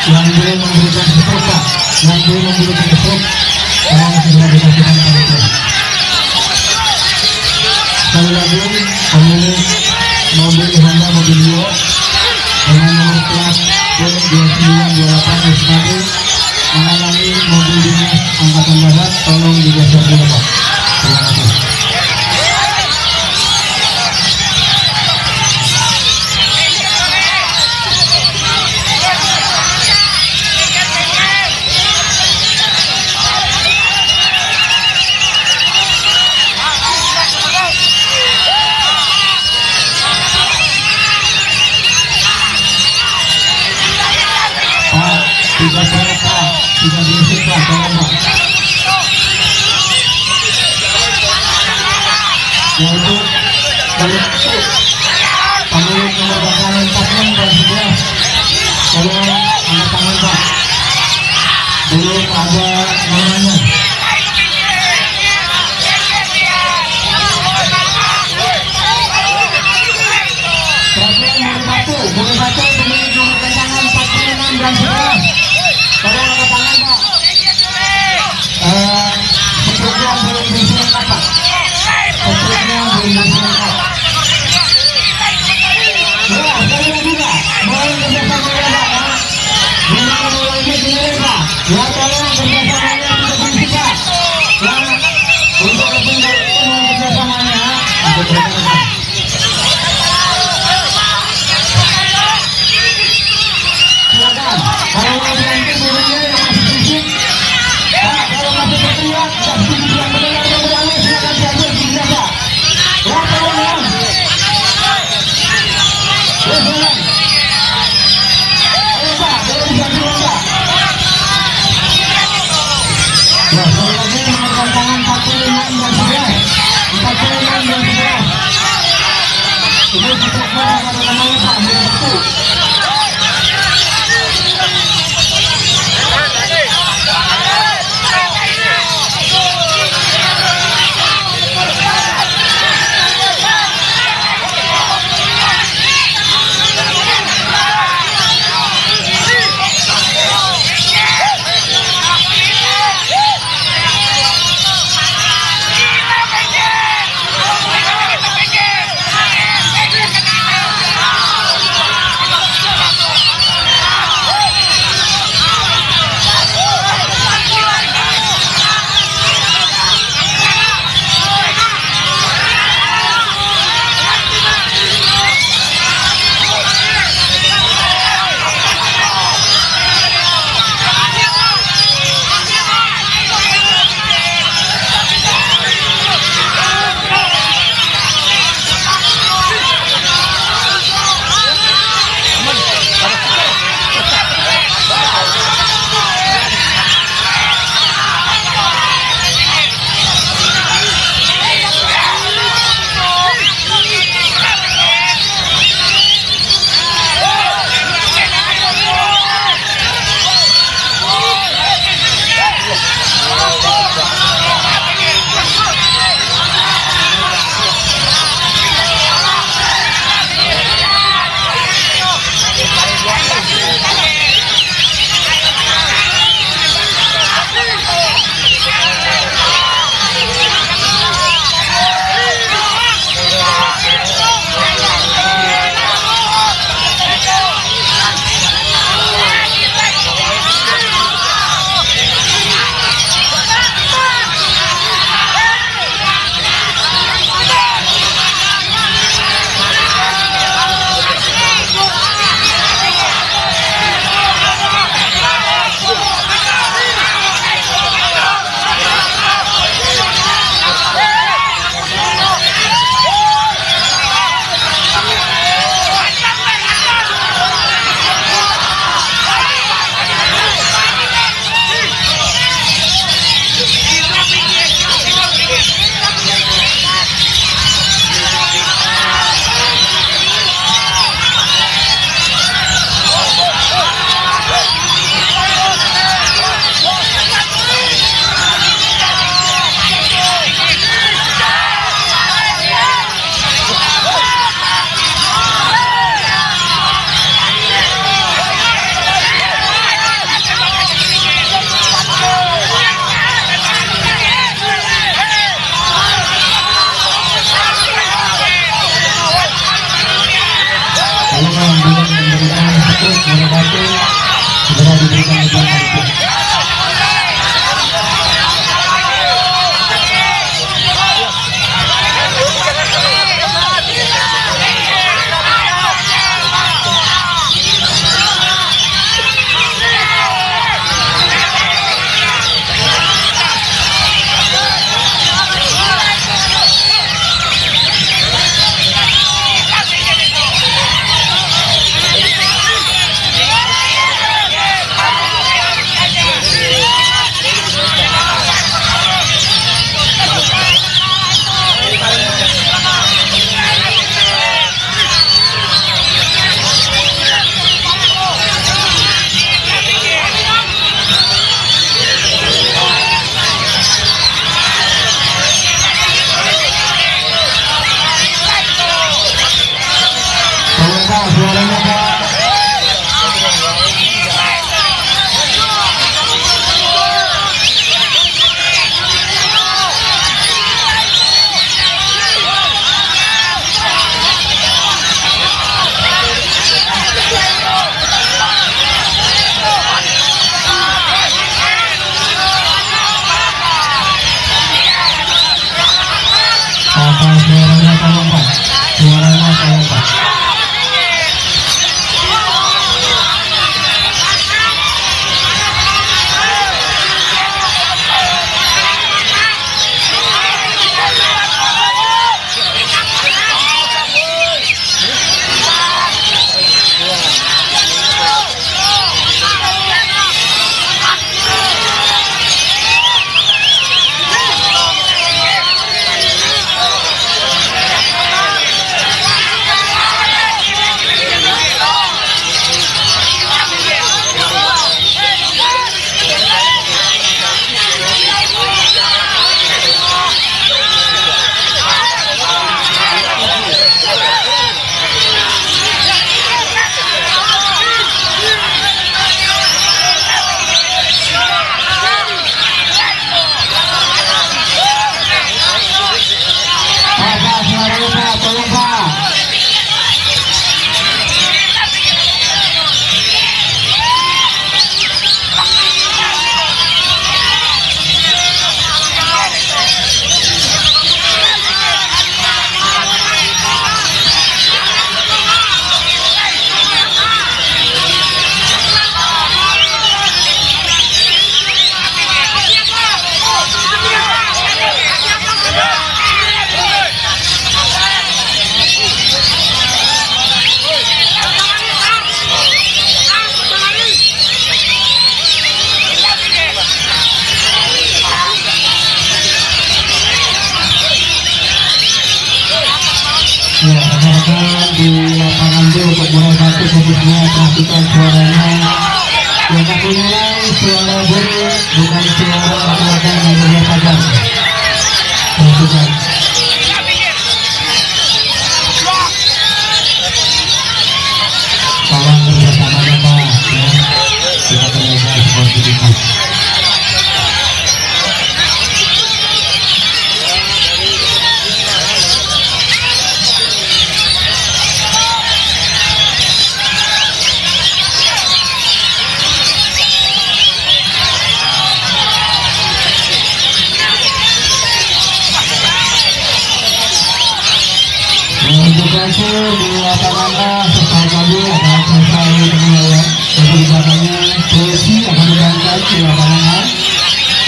yang belum memberikan stroke, Pak, yang belum memberikan stroke, tolong segera dilakukan panitia. Sekali lagi, pemilik mobil Honda Mobilio dengan nomor plat P2928 SKD mengalami mobil dinas Angkatan Darat, tolong digeser dulu, Pak. Terima kasih. Tidak boleh, Pak, tidak diusir, Pak, tolong, Pak. Yaitu pemilik nomor belakang 46 dan 11, tolong angkat tangan, Pak. Belum ada namanya. Perhatian Bumi Batu pemilik nomor belakang 46 dan 11. Tolong angkat tangan, Pak. Sepertinya belum diselengkap, Pak. Sepertinya belum diselengkap. Ya, sekali lagi, Pak. Mohon kerjasamanya, Pak. Jangan mengulangi sendiri, Pak. Ya, tolong kerjasamanya kita kunci, Pak. Ya, untuk kepentingan itu mohon kerjasamanya. Untuk berapa, silakan. Kalau mau berhenti burungnya yang masih fisik, Pak, kalau masih berteriak, tidak setuju yang mendengar yang berani, silakan diambil sini, Pak. Ya, tolong, ya. Ya, silakan. Ayo, Pak, boleh dibantu, Pak. Ya, sekali lagi menekan tangan 46 dan 11. 46 dan 11. Ini diperlukan pada namanya, Pak. Bumi Batu. yang belum memberikan sekut merebati segera diberikan ujian itu. Ya, rekan-rekan di lapangan B untuk mulai satu khususnya perhatikan suaranya. Yang akan mulai suara beri, bukan suara rekan-rekan yang berlihat pagar. Perhatikan. Tolong kerjasamanya Pak, ya. Kita terlihat seperti itu. Untuk itu di lapangan A selesai tadi akan selesai penilaian. Jadi di belakangnya Tracy akan berangkat di lapangan A.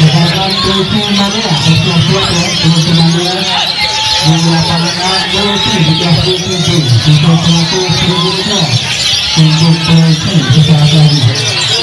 Misalkan Tracy Mania bersiap-siap ya untuk Mania di lapangan A. Tracy di kelas 27 untuk 100.000 rupiah untuk Tracy sesaat lagi.